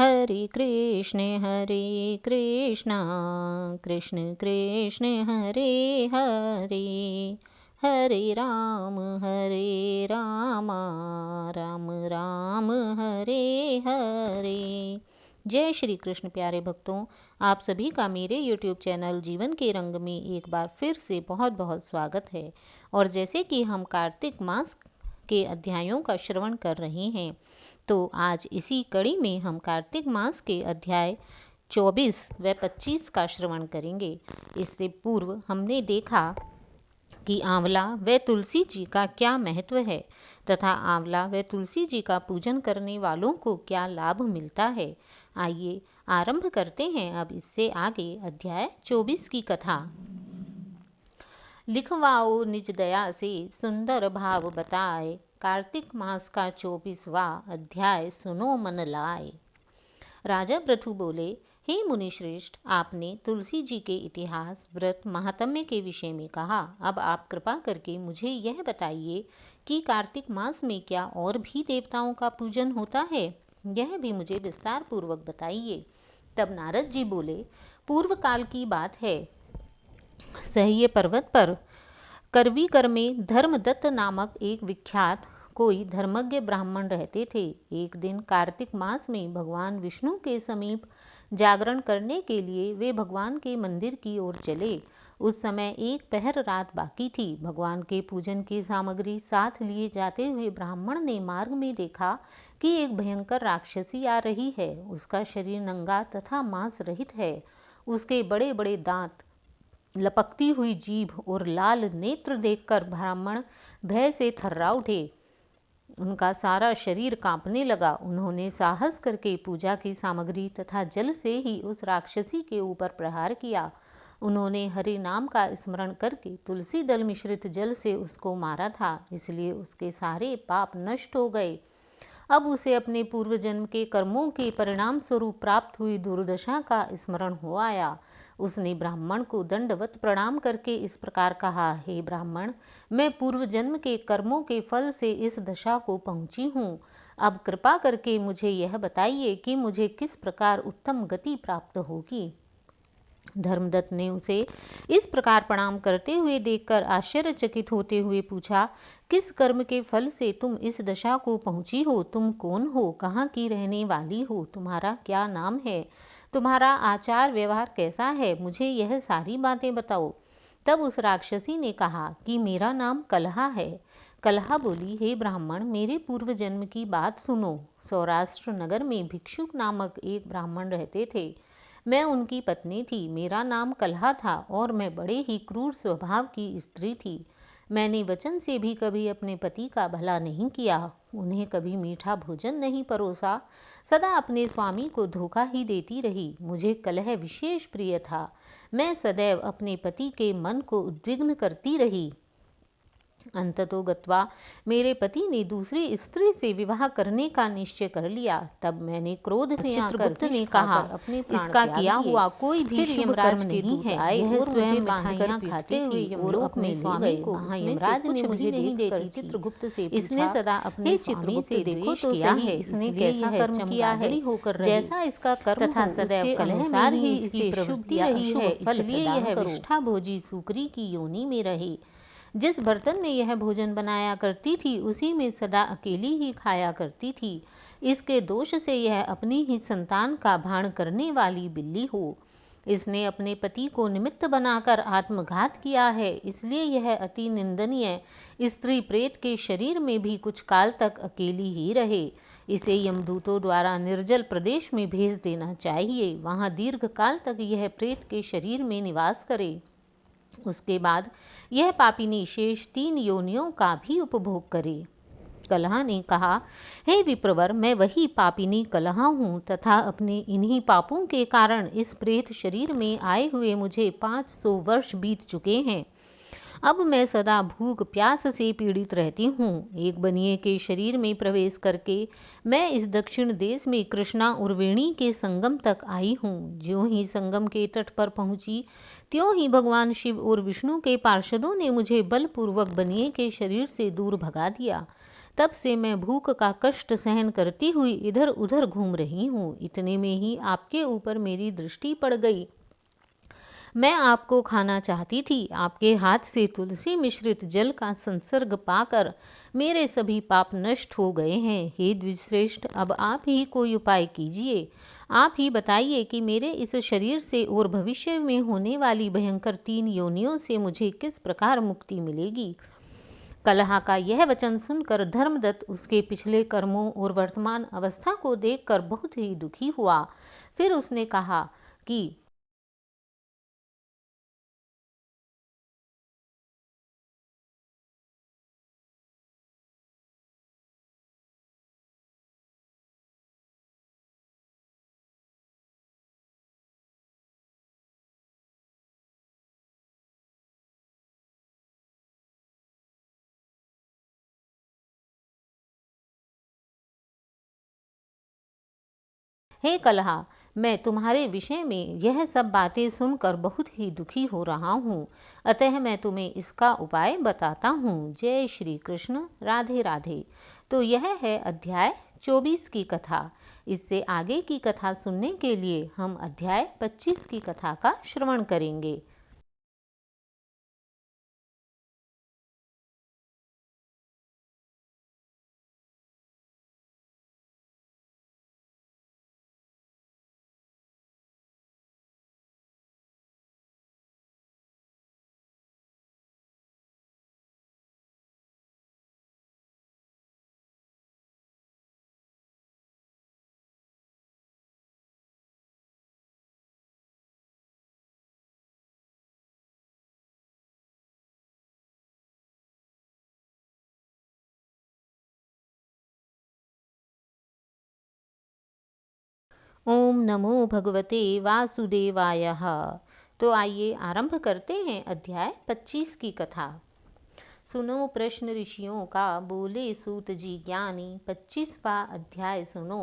हरे कृष्ण कृष्ण कृष्ण हरे हरे, हरे राम राम राम हरे हरे। जय श्री कृष्ण। प्यारे भक्तों, आप सभी का मेरे YouTube चैनल जीवन के रंग में एक बार फिर से बहुत बहुत स्वागत है। और जैसे कि हम कार्तिक मास के अध्यायों का श्रवण कर रहे हैं, तो आज इसी कड़ी में हम कार्तिक मास के अध्याय 24 व 25 का श्रवण करेंगे। इससे पूर्व हमने देखा कि आंवला व तुलसी जी का क्या महत्व है तथा आंवला व तुलसी जी का पूजन करने वालों को क्या लाभ मिलता है। आइए आरंभ करते हैं अब इससे आगे अध्याय 24 की कथा। लिखवाओ निज दया से सुंदर भाव बताए, कार्तिक मास का 24वां अध्याय सुनो मन लाए। राजा पृथु बोले, हे मुनिश्रेष्ठ, आपने तुलसी जी के इतिहास, व्रत, महात्म्य के विषय में कहा। अब आप कृपा करके मुझे यह बताइए कि कार्तिक मास में क्या और भी देवताओं का पूजन होता है? यह भी मुझे विस्तार पूर्वक बताइए। तब नारद जी बोले, पूर्व काल की बात है। सह्य पर्वत पर करवीकर में धर्मदत्त नामक एक विख्यात कोई धर्मज्ञ ब्राह्मण रहते थे। एक दिन कार्तिक मास में भगवान विष्णु के समीप जागरण करने के लिए वे भगवान के मंदिर की ओर चले। उस समय एक पहर रात बाकी थी। भगवान के पूजन की सामग्री साथ लिए जाते हुए ब्राह्मण ने मार्ग में देखा कि एक भयंकर राक्षसी आ रही है। उसका शरीर नंगा तथा मांस रहित है। उसके बड़े बड़े दांत, लपकती हुई जीभ और लाल नेत्र देखकर ब्राह्मण भय से थर्रा उठे। उनका सारा शरीर कांपने लगा। उन्होंने साहस करके पूजा की सामग्री तथा जल से ही उस राक्षसी के ऊपर प्रहार किया। उन्होंने हरि नाम का स्मरण करके तुलसी दल मिश्रित जल से उसको मारा था, इसलिए उसके सारे पाप नष्ट हो गए। अब उसे अपने पूर्व जन्म के कर्मों के परिणाम स्वरूप प्राप्त हुई दुर्दशा का स्मरण हो आया। उसने ब्राह्मण को दंडवत प्रणाम करके इस प्रकार कहा, हे ब्राह्मण, मैं पूर्व जन्म के कर्मों के फल से इस दशा को पहुंची हूँ। अब कृपा करके मुझे यह बताइए कि मुझे किस प्रकार उत्तम गति प्राप्त होगी। धर्मदत्त ने उसे इस प्रकार प्रणाम करते हुए देखकर आश्चर्यचकित होते हुए पूछा, किस कर्म के फल से तुम इस दशा को पहुंची हो? तुम कौन हो? कहाँ की रहने वाली हो? तुम्हारा क्या नाम है? तुम्हारा आचार व्यवहार कैसा है? मुझे यह सारी बातें बताओ। तब उस राक्षसी ने कहा कि मेरा नाम कलहा है। कलहा बोली, हे ब्राह्मण, मेरे पूर्व जन्म की बात सुनो। सौराष्ट्र नगर में भिक्षुक नामक एक ब्राह्मण रहते थे। मैं उनकी पत्नी थी। मेरा नाम कलहा था और मैं बड़े ही क्रूर स्वभाव की स्त्री थी। मैंने वचन से भी कभी अपने पति का भला नहीं किया, उन्हें कभी मीठा भोजन नहीं परोसा, सदा अपने स्वामी को धोखा ही देती रही। मुझे कलह विशेष प्रिय था। मैं सदैव अपने पति के मन को उद्विग्न करती रही। अंततोगत्वा मेरे पति ने दूसरी स्त्री से विवाह करने का निश्चय कर लिया। तब मैंने क्रोध में आकर ने कहा, इसका किया हुआ कोई भी शुभ कर्म नहीं है। यह स्वयं मिठाइयां खाती थी और अपने स्वामी को यमराज ने मुझे नहीं देती। चित्रगुप्त से इसने सदा अपने स्वामी से देखो तो किया है, इसने कैसा कर्म किया है होकर जैसा इसका कर्म तथा सदैव अनुसार ही इसकी प्रवृत्ति रही है, इसलिए यह विष्ठा भोजी सूकरी की योनि में रहे। जिस बर्तन में यह भोजन बनाया करती थी उसी में सदा अकेली ही खाया करती थी। इसके दोष से यह अपनी ही संतान का भाण करने वाली बिल्ली हो। इसने अपने पति को निमित्त बनाकर आत्मघात किया है, इसलिए यह अति निंदनीय स्त्री प्रेत के शरीर में भी कुछ काल तक अकेली ही रहे। इसे यमदूतों द्वारा निर्जल प्रदेश में भेज देना चाहिए। वहाँ दीर्घ काल तक यह प्रेत के शरीर में निवास करे। उसके बाद यह पापिनी शेष 3 योनियों का भी उपभोग करे। कलहा ने कहा, हे विप्रवर, मैं वही पापिनी कलहा हूँ तथा अपने इन्हीं पापों के कारण इस प्रेत शरीर में आए हुए मुझे 500 वर्ष बीत चुके हैं। अब मैं सदा भूख प्यास से पीड़ित रहती हूँ। एक बनिए के शरीर में प्रवेश करके मैं इस दक्षिण देश में कृष्णा उर्वेणी के संगम तक आई हूँ। ज्यों ही संगम के तट पर पहुँची त्यों ही भगवान शिव और विष्णु के पार्षदों ने मुझे बलपूर्वक बनिए के शरीर से दूर भगा दिया। तब से मैं भूख का कष्ट सहन करती हुई इधर उधर घूम रही हूँ। इतने में ही आपके ऊपर मेरी दृष्टि पड़ गई। मैं आपको खाना चाहती थी। आपके हाथ से तुलसी मिश्रित जल का संसर्ग पाकर मेरे सभी पाप नष्ट हो गए हैं। हे द्विजश्रेष्ठ, अब आप ही कोई उपाय कीजिए। आप ही बताइए कि मेरे इस शरीर से और भविष्य में होने वाली भयंकर 3 योनियों से मुझे किस प्रकार मुक्ति मिलेगी। कलहा का यह वचन सुनकर धर्मदत्त उसके पिछले कर्मों और वर्तमान अवस्था को देखकर बहुत ही दुखी हुआ। फिर उसने कहा कि हे कलहा, मैं तुम्हारे विषय में यह सब बातें सुनकर बहुत ही दुखी हो रहा हूँ। अतः मैं तुम्हें इसका उपाय बताता हूँ। जय श्री कृष्ण। राधे राधे। तो यह है अध्याय 24 की कथा। इससे आगे की कथा सुनने के लिए हम अध्याय 25 की कथा का श्रवण करेंगे। ओम नमो भगवते वासुदेवाय। तो आइए आरंभ करते हैं अध्याय 25 की कथा। सुनो प्रश्न ऋषियों का, बोले सूत जी ज्ञानी। 25वां अध्याय सुनो,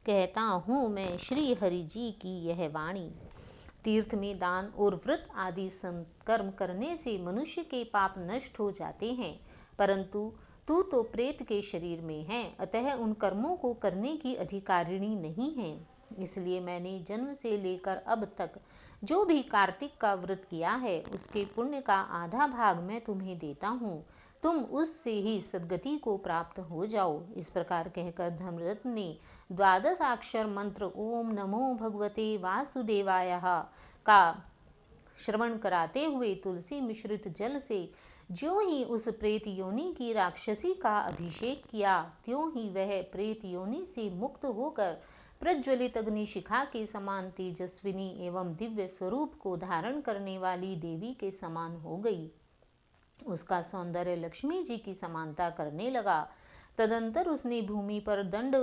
कहता हूँ मैं श्री हरि जी की यह वाणी। तीर्थ में दान और व्रत आदि संकर्म करने से मनुष्य के पाप नष्ट हो जाते हैं, परंतु तू तो प्रेत के शरीर में है, अतः उन कर्मों को करने की अधिकारिणी नहीं है। इसलिए मैंने जन्म से लेकर अब तक जो भी कार्तिक का व्रत किया है, उसके पुण्य का आधा भाग मैं तुम्हें देता हूँ। तुम उससे ही सद्गति को प्राप्त हो जाओ। इस प्रकार कहकर धर्मरत्न ने 12 अक्षर मंत्र ओम नमो भगवते वासुदेवाय का श्रवण कराते हुए तुलसी मिश्रित जल से ज्यों ही उस प्रेत योनि की राक्षसी का अभिषेक किया, त्यों ही वह प्रेत योनि से मुक्त होकर प्रज्वलित अग्निशिखा के समान तेजस्विनी एवं दिव्य स्वरूप को धारण करने वाली देवी के समान हो गई। उसका सौंदर्य लक्ष्मी जी की समानता करने लगा। तदंतर उसने भूमि पर दंड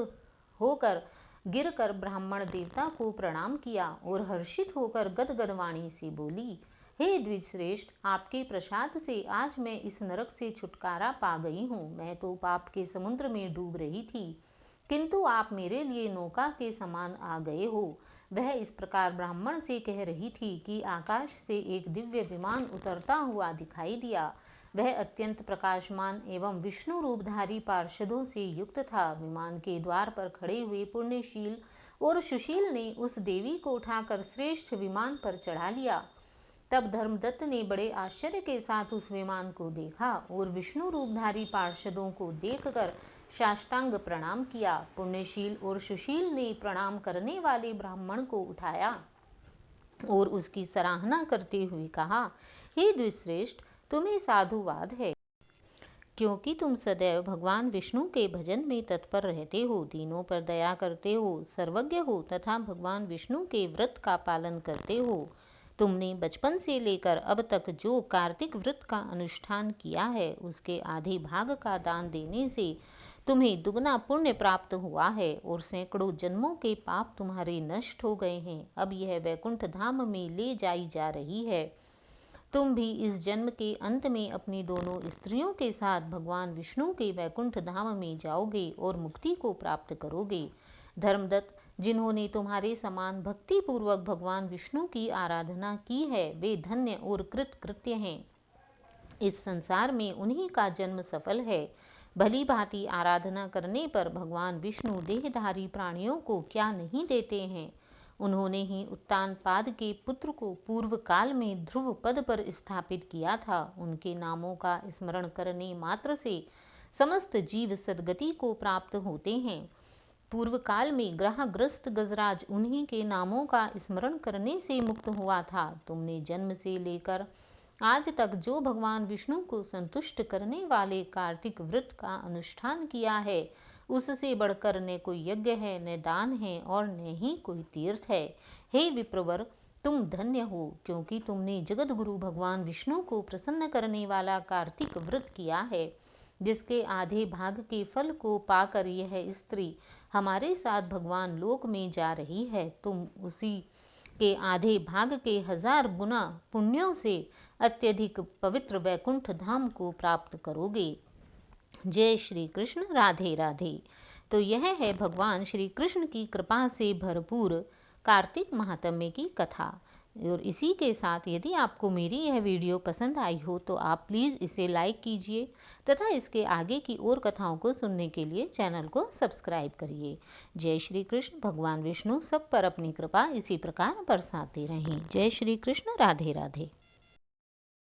होकर गिरकर ब्राह्मण देवता को प्रणाम किया और हर्षित होकर गदगद वाणी से बोली, हे द्विजश्रेष्ठ, आपके प्रसाद से आज मैं इस नरक से छुटकारा पा गई हूँ। मैं तो पाप के समुद्र में डूब रही थी, किंतु आप मेरे लिए नौका के समान आ गए हो। वह इस प्रकार ब्राह्मण से कह रही थी कि आकाश से एक दिव्य विमान उतरता हुआ दिखाई दिया। वह अत्यंत प्रकाशमान एवं विष्णु रूपधारी पार्षदों से युक्त था। विमान के द्वार पर खड़े हुए पुण्यशील और सुशील ने उस देवी को उठाकर श्रेष्ठ विमान पर चढ़ा लिया। तब धर्मदत्त ने बड़े आश्चर्य के साथ उस विमान को देखा और विष्णु रूपधारी पार्षदों को देखकर साष्टांग प्रणाम किया। पुण्यशील और सुशील ने प्रणाम करने वाले ब्राह्मण को उठाया और उसकी सराहना करते हुए कहा, हे द्विश्रेष्ठ, तुम्हें साधुवाद है, क्योंकि तुम सदैव भगवान विष्णु के भजन में तत्पर रहते हो, दीनों पर दया करते हो, सर्वज्ञ हो तथा भगवान विष्णु के व्रत का पालन करते हो। तुमने बचपन से लेकर अब तक जो कार्तिक व्रत का अनुष्ठान किया है, उसके आधे भाग का दान देने से तुम्हें दुगना पुण्य प्राप्त हुआ है और सैकड़ों जन्मों के पाप तुम्हारे नष्ट हो गए हैं। अब यह वैकुंठ धाम में ले जाई जा रही है। तुम भी इस जन्म के अंत में अपनी दोनों स्त्रियों के साथ भगवान विष्णु के वैकुंठ धाम में जाओगे और मुक्ति को प्राप्त करोगे। धर्मदत्त, जिन्होंने तुम्हारे समान भक्ति पूर्वक भगवान विष्णु की आराधना की है, वे धन्य और कृतकृत्य हैं। इस संसार में उन्हीं का जन्म सफल है। भली भांति आराधना करने पर भगवान विष्णु देहधारी प्राणियों को क्या नहीं देते हैं। उन्होंने ही उत्तानपाद के पुत्र को पूर्व काल में ध्रुव पद पर स्थापित किया था। उनके नामों का स्मरण करने मात्र से समस्त जीव सद्गति को प्राप्त होते हैं। पूर्व काल में ग्रहग्रस्त गजराज उन्हीं के नामों का स्मरण करने से मुक्त हुआ था। तुमने जन्म से लेकर आज तक जो भगवान विष्णु को संतुष्ट करने वाले कार्तिक व्रत का अनुष्ठान किया है, उससे बढ़कर न कोई यज्ञ है, न दान है और न ही कोई तीर्थ है। हे विप्रवर, तुम धन्य हो, क्योंकि तुमने जगत गुरु भगवान विष्णु को प्रसन्न करने वाला कार्तिक व्रत किया है, जिसके आधे भाग के फल को पाकर यह स्त्री हमारे साथ भगवान लोक में जा रही है। तुम उसी के आधे भाग के 1000 गुना पुण्यों से अत्यधिक पवित्र वैकुंठ धाम को प्राप्त करोगे। जय श्री कृष्ण। राधे राधे। तो यह है भगवान श्री कृष्ण की कृपा से भरपूर कार्तिक महात्म्य की कथा। और इसी के साथ यदि आपको मेरी यह वीडियो पसंद आई हो तो आप प्लीज़ इसे लाइक कीजिए तथा इसके आगे की और कथाओं को सुनने के लिए चैनल को सब्सक्राइब करिए। जय श्री कृष्ण। भगवान विष्णु सब पर अपनी कृपा इसी प्रकार बरसाते रहें। जय श्री कृष्ण। राधे राधे।